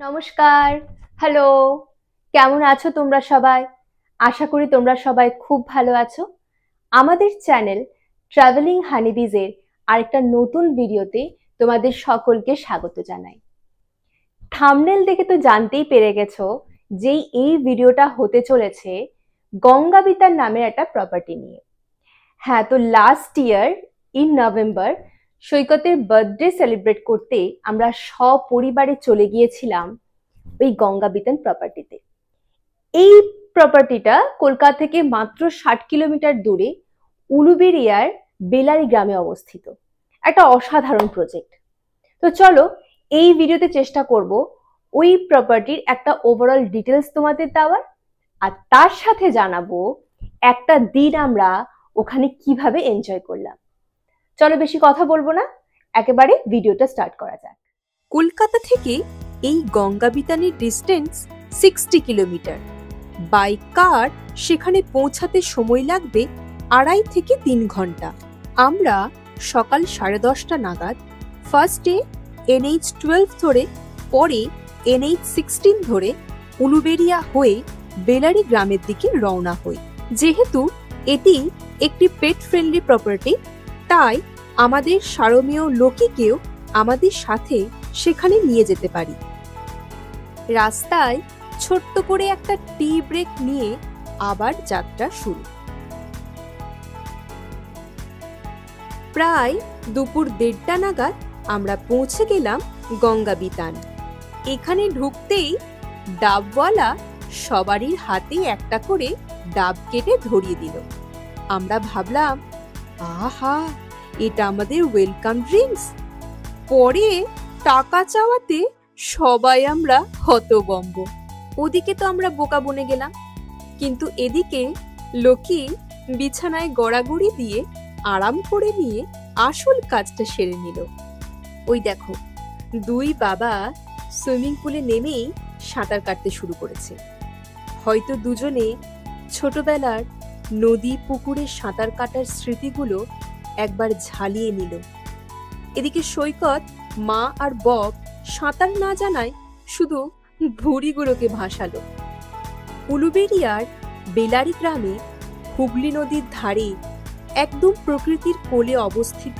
নমস্কার। হ্যালো, কেমন আছো তোমরা সবাই? আশা করি তোমরা সবাই খুব ভালো আছো। আমাদের চ্যানেল ট্রাভেলিং হানিবিজের আরেকটা নতুন ভিডিওতে তোমাদের সকলকে স্বাগত জানাই। থাম্বনেল দেখে তো জানতেই পেরে গেছো যে এই ভিডিওটা হতে চলেছে গঙ্গাবিতান নামের একটা প্রপার্টি নিয়ে। হ্যাঁ, তো লাস্ট ইয়ার ইন নভেম্বর সৈকতের বার্থডে সেলিব্রেট করতে আমরা সপরিবারে চলে গিয়েছিলাম ওই গঙ্গাবিতান প্রপার্টিতে। এই প্রপার্টিটা কলকাতা থেকে মাত্র 60 কিলোমিটার দূরে উলুবেড়িয়ার বেলারি গ্রামে অবস্থিত। একটা অসাধারণ প্রজেক্ট। তো চলো এই ভিডিওতে চেষ্টা করব ওই প্রপার্টির একটা ওভারঅল ডিটেলস তোমাদের দেওয়ার, আর তার সাথে জানাবো একটা দিন আমরা ওখানে কিভাবে এনজয় করলাম। চলো বেশি কথা বলবো না, একেবারে ভিডিওটা স্টার্ট করা যাক। কলকাতা থেকে এই গঙ্গাবিতানের ডিস্টেন্স 60 কিলোমিটার। বাই কার সেখানে পৌঁছাতে সময় লাগবে 2.5 থেকে 3 ঘন্টা। আমরা সকাল 10:30 নাগাদ ফার্স্টে NH12 ধরে, পরে NH16 ধরে উলুবেড়িয়া হয়ে বেলারি গ্রামের দিকে রওনা হই। যেহেতু এটি একটি পেট ফ্রেন্ডলি প্রপার্টি, তাই আমাদের সারমেয় লোকিকেও আমাদের সাথে সেখানে নিয়ে যেতে পারি। রাস্তায় ছোট্ট করে একটা টি ব্রেক নিয়ে আবার যাত্রা শুরু। প্রায় দুপুর 1:30 নাগাদ আমরা পৌঁছে গেলাম গঙ্গাবিতান। এখানে ঢুকতেই ডাবওয়ালা সবারই হাতে একটা করে ডাব কেটে ধরিয়ে দিল। আমরা ভাবলাম, আহা, এটা আমাদের ওয়েলকাম ড্রিঙ্কস। পরে টাকা চাওয়াতে সবাই আমরা হতভম্ব। ওদিকে তো আমরা বোকা বনে গেলাম, কিন্তু এদিকে লোকি বিছানায় গড়াগড়ি দিয়ে আরাম করে নিয়ে আসল কাজটা সেরে নিল। ওই দেখো, 2 বাবা সুইমিং পুলে নেমেই সাঁতার কাটতে শুরু করেছে। হয়তো দুজনে ছোটবেলার নদী পুকুরে সাঁতার কাটার স্মৃতিগুলো একবার ঝালিয়ে নিল। এদিকে সৈকত, মা আর বব সাঁতার না জানায় শুধু ভুঁড়িগুলোকে ভাসালো। উলুবেড়িয়ার বেলারি গ্রামে হুগলি নদীর ধারে একদম প্রকৃতির কোলে অবস্থিত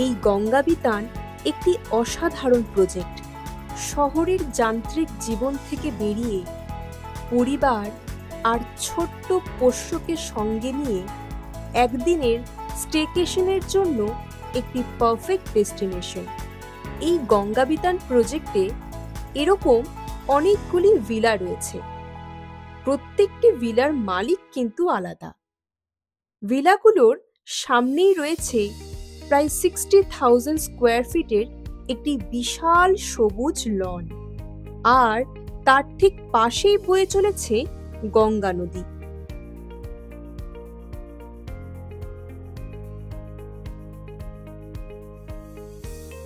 এই গঙ্গাবিতান একটি অসাধারণ প্রজেক্ট। শহরের যান্ত্রিক জীবন থেকে বেরিয়ে পরিবার আর ছোট্ট পোষ্যকে সঙ্গে নিয়ে একদিনের স্টেকেশনের জন্য একটি পারফেক্ট ডেস্টিনেশন। এই গঙ্গাবিতান প্রজেক্টে এরকম অনেকগুলি ভিলা রয়েছে। প্রত্যেকটি ভিলার মালিক কিন্তু আলাদা। ভিলাগুলোর সামনেই রয়েছে প্রায় 60,000 স্কোয়ার ফিটের একটি বিশাল সবুজ লন, আর তার ঠিক পাশেই বয়ে চলেছে গঙ্গা নদী।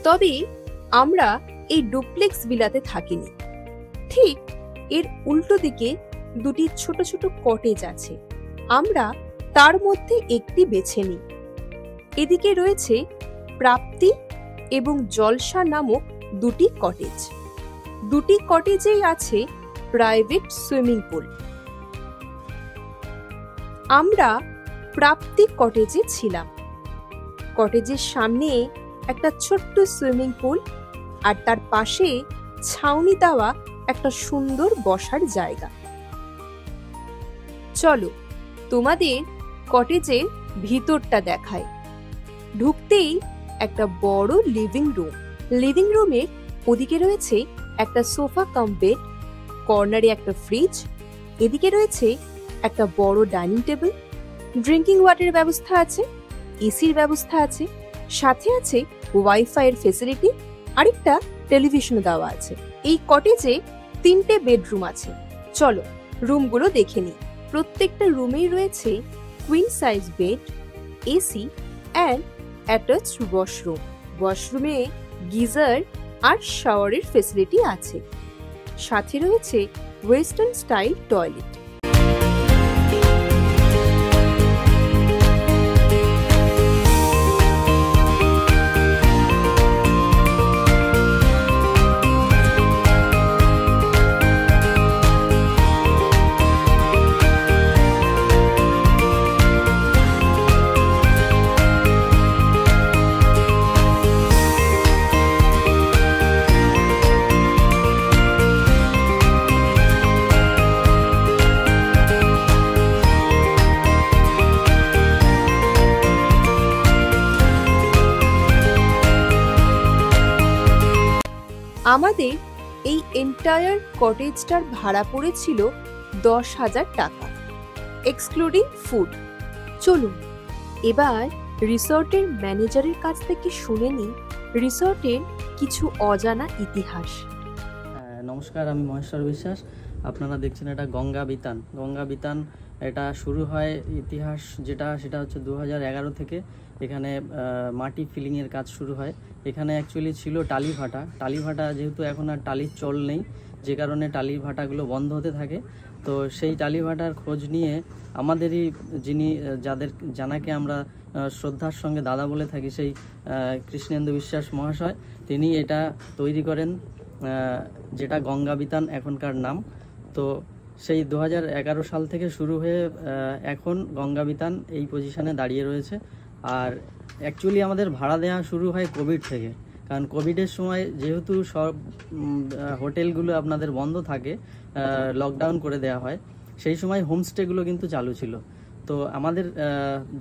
তবে আমরা এই ডুপ্লেক্স ভিলাতে থাকিনি। ঠিক এর উল্টো দিকে 2টি ছোট ছোট কটেজ আছে। আমরা তার মধ্যে একটি বেছে নিই। এদিকে রয়েছে প্রাপ্তি এবং জলসা নামক 2টি কটেজ। 2টি কটেজেই আছে প্রাইভেট সুইমিং পুল। আমরা প্রাপ্তি কটেজে ছিলাম। কটেজের সামনে একটা ছোট্ট সুইমিং পুল, আর তার পাশে ছাউনি দেওয়া একটা সুন্দর বসার জায়গা। চলো তোমাদের কটেজের ভিতরটা দেখায়। ঢুকতেই একটা বড় লিভিং রুম। লিভিং রুমের ওদিকে রয়েছে একটা সোফা কাম বেড, কর্নারে একটা ফ্রিজ, এদিকে রয়েছে একটা বড় ডাইনিং টেবিল, ড্রিঙ্কিং ওয়াটারের ব্যবস্থা আছে, এসির ব্যবস্থা আছে, সাথে আছে ওয়াইফাই এর ফেসিলিটি, আরেকটা টেলিভিশন দেওয়া আছে। এই কটেজে 3টে বেডরুম আছে। চলো রুমগুলো দেখে নিই। প্রত্যেকটা রুমেই রয়েছে queen size bed, AC and attached washroom. ওয়াশরুমে গিজার আর শাওয়ারের ফেসিলিটি আছে। সাথে রয়েছে ওয়েস্টার্ন স্টাইল টয়লেট। আমাদের এই এন্টায়ার কটেজটার ভাড়া পড়েছিল 10,000 টাকা, এক্সক্লুডিং ফুড। চলুন এবার রিসর্টের ম্যানেজারের কাছ থেকে শুনে নিই রিসর্টের কিছু অজানা ইতিহাস। নমস্কার, আমি মহেশ্বর বিশ্বাস। আপনারা দেখছেন এটা গঙ্গা বিতান। গঙ্গা বিতান এটা শুরু হয় ইতিহাস সেটা হচ্ছে 2011 থেকে। এখানে মাটি ফিলিংয়ের কাজ শুরু হয়। এখানে অ্যাকচুয়ালি ছিল টালি ভাটা, যেহেতু এখন আর টালির চল নেই, যে কারণে টালি ভাটাগুলো বন্ধ হতে থাকে। তো সেই টালি ভাটার খোঁজ নিয়ে আমাদেরই যাকে আমরা শ্রদ্ধার সঙ্গে দাদা বলে থাকি, সেই কৃষ্ণেন্দু বিশ্বাস মহাশয়, তিনি এটা তৈরি করেন, যেটা গঙ্গা বিতান এখনকার নাম। তো সেই 2011 সাল থেকে শুরু হয়ে এখন গঙ্গা বিতান এই পজিশনে দাঁড়িয়ে রয়েছে। আর অ্যাকচুয়ালি আমাদের ভাড়া দেওয়া শুরু হয় কোভিড থেকে, কারণ কোভিডের সময় যেহেতু সব হোটেলগুলো আপনাদের বন্ধ থাকে, লকডাউন করে দেওয়া হয়, সেই সময় হোমস্টেগুলো কিন্তু চালু ছিল। তো আমাদের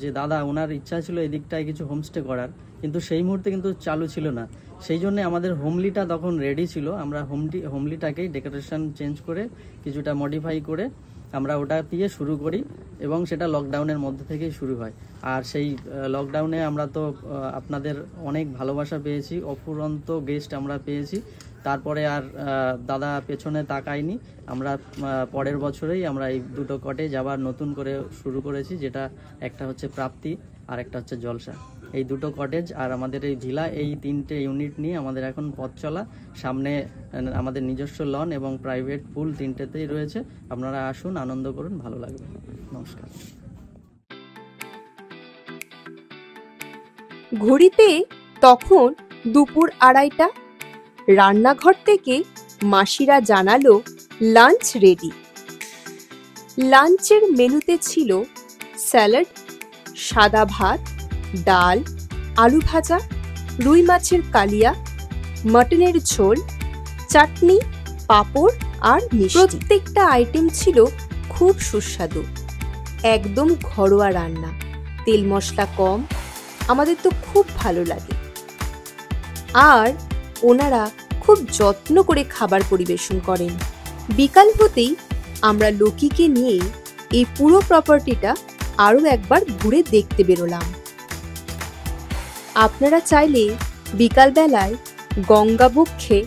যে দাদা, ওনার ইচ্ছা ছিল এদিকটায় কিছু হোমস্টে করার, কিন্তু সেই মুহূর্তে কিন্তু চালু ছিল না। সেই জন্য আমাদের হোমলিটা তখন রেডি ছিল। আমরা হোমলিটাকেই ডেকোরেশন চেঞ্জ করে, কিছুটা মডিফাই করে আমরা ওটা দিয়ে শুরু করি, এবং সেটা লকডাউনের মধ্যে থেকেই শুরু হয়। আর সেই লকডাউনে আমরা তো আপনাদের অনেক ভালোবাসা পেয়েছি, অফুরন্ত গেস্ট আমরা পেয়েছি। তারপরে আর দাদা পেছনে তাকায়নি। আমরা পরের বছরেই আমরা এই দুটো কটেজ আবার নতুন করে শুরু করেছি, যেটা একটা হচ্ছে প্রাপ্তি আর একটা হচ্ছে জলসা। এই দুটো কটেজ আর আমাদের এই ভিলা, এই 3টে ইউনিট নিয়ে আমাদের এখন পথ চলা। সামনে আমাদের নিজস্ব লন এবং প্রাইভেট পুল 3টেতেই রয়েছে। আপনারা আসুন, আনন্দ করুন, ভালো লাগবে। নমস্কার। ঘড়িতে তখন দুপুর 2:30। রান্নাঘর থেকে মাসিরা জানালো লাঞ্চ রেডি। লাঞ্চের মেনুতে ছিল স্যালাড, সাদা ভাত, ডাল, আলু ভাজা, রুই মাছের কালিয়া, মটনের ঝোল, চাটনি, পাঁপড় আর মিষ্টি। প্রত্যেকটা আইটেম ছিল খুব সুস্বাদু, একদম ঘরোয়া রান্না, তেল মশলা কম। আমাদের তো খুব ভালো লাগে। আর ওনারা খুব যত্ন করে খাবার পরিবেশন করেন। বিকাল হতেই আমরা লোকিকে নিয়ে এই পুরো প্রপার্টিটা আরো একবার ঘুরে দেখতে বেরোলাম। আপনারা চাইলে বিকালবেলায় গঙ্গাবক্ষে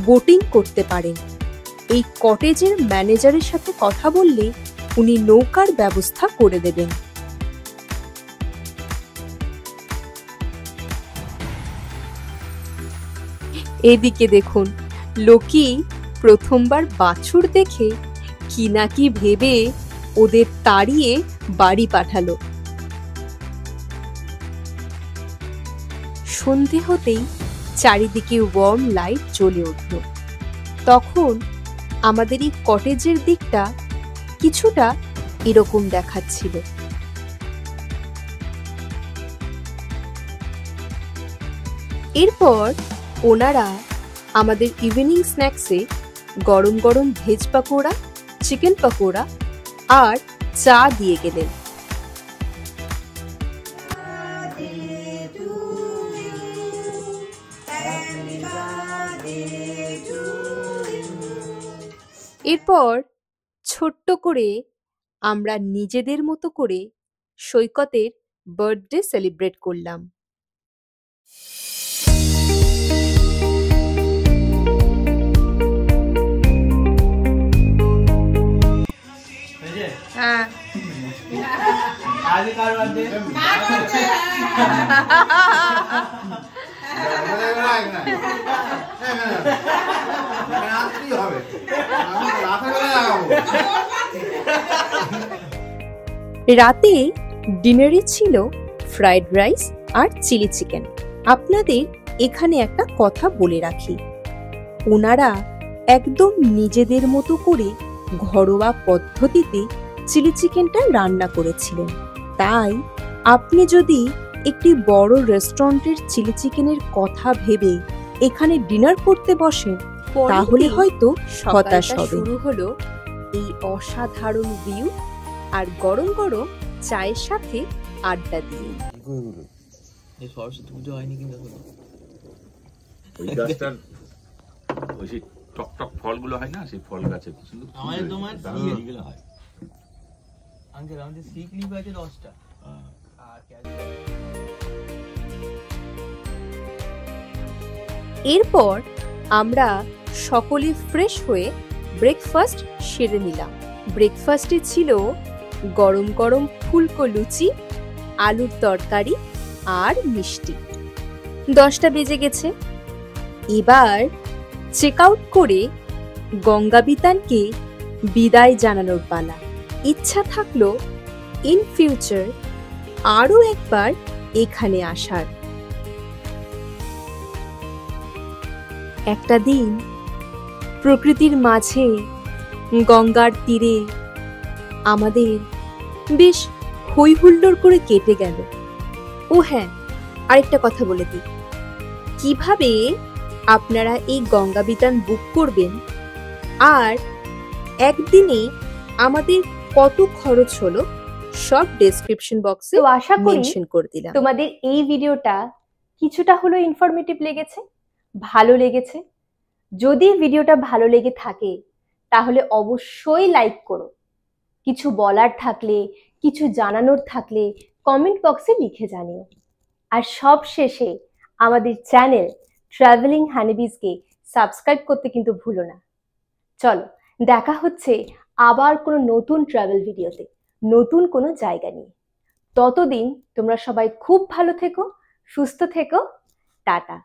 বোটিং করতে পারেন। এই কটেজের ম্যানেজারের সাথে কথা বললে উনি নৌকার ব্যবস্থা করে দেবেন। এদিকে দেখুন, লোকি প্রথমবার বাছুর দেখে কি না কি ভেবে ওদের তাড়িয়ে বাড়ি পাঠালো। সন্ধে হতেই চারিদিকে ওয়ার্ম লাইট জ্বলে উঠল। তখন আমাদের এই কটেজের দিকটা কিছুটা এরকম দেখাচ্ছিল। এরপর ওনারা আমাদের ইভিনিং স্ন্যাক্সে গরম গরম ভেজ পাকোড়া, চিকেন পাকোড়া আর চা দিয়ে গেলেন। এরপর ছোট্ট করে আমরা নিজেদের মতো করে সৈকতের বার্থডে সেলিব্রেট করলাম। হ্যাঁ, আগে কার বার্থডে? রাতে ডিনারে ছিল ফ্রাইড রাইস আর চিলি চিকেন। আপনাদের এখানে একটা কথা বলে রাখি, ওনারা একদম নিজেদের মতো করে ঘরোয়া পদ্ধতিতে চিলি চিকেনটা রান্না করেছিলেন। তাই আপনি যদি একটি বড় রেস্টুরেন্টের চিলি চিকেনের কথা ভেবে এখানে ডিনার করতে বসেন, তাহলে হয়তো হতাশ হবেন। শুরু হলো এই অসাধারণ ভিউ আর গরম গরম চায়ের সাথে আড্ডা দিয়ে। এই সরস্বতী পুজো হয়নি কিন্তু ওই গাছটার ওই সেই টক টক ফলগুলো হয় না, সেই ফল গাছে কি সুন্দর আমাদের তোমার দারুণ এইগুলো হয়। আঙ্কেল আমাদের সিক লিভ আছে 10টা হ্যাঁ। আর এরপর আমরা সকলে ফ্রেশ হয়ে ব্রেকফাস্ট সেরে নিলাম। ব্রেকফাস্টে ছিল গরম গরম ফুলকো লুচি, আলুর তরকারি আর মিষ্টি। 10টা বেজে গেছে। এবার চেক আউট করে গঙ্গাবিতানকে বিদায় জানানোর পালা। ইচ্ছা থাকলো ইন ফিউচার আরও একবার এখানে আসার। একটা দিন প্রকৃতির মাঝে গঙ্গার তীরে আমাদের বেশ হই হুল্লোড় করে কেটে গেল। ও হ্যাঁ, আরেকটা কথা বলে দিই, কিভাবে আপনারা এই গঙ্গাবিতান বুক করবেন আর একদিনে আমাদের কত খরচ হলো সব ডেসক্রিপশন বক্সে তো আশা করি মেনশন করে দিলাম। তোমাদের এই ভিডিওটা কিছুটা হলো ইনফরমেটিভ লেগেছে, ভালো লেগেছে। যদি ভিডিওটা ভালো লেগে থাকে তাহলে অবশ্যই লাইক করো। কিছু বলার থাকলে, কিছু জানানোর থাকলে কমেন্ট বক্সে লিখে জানিও। আর সব শেষে আমাদের চ্যানেল ট্রাভেলিং হানিবিজকে সাবস্ক্রাইব করতে কিন্তু ভুলো না। চলো, দেখা হচ্ছে আবার কোনো নতুন ট্রাভেল ভিডিওতে, নতুন কোনো জায়গা নিয়ে। ততদিন তোমরা সবাই খুব ভালো থেকো, সুস্থ থেকো। টাটা।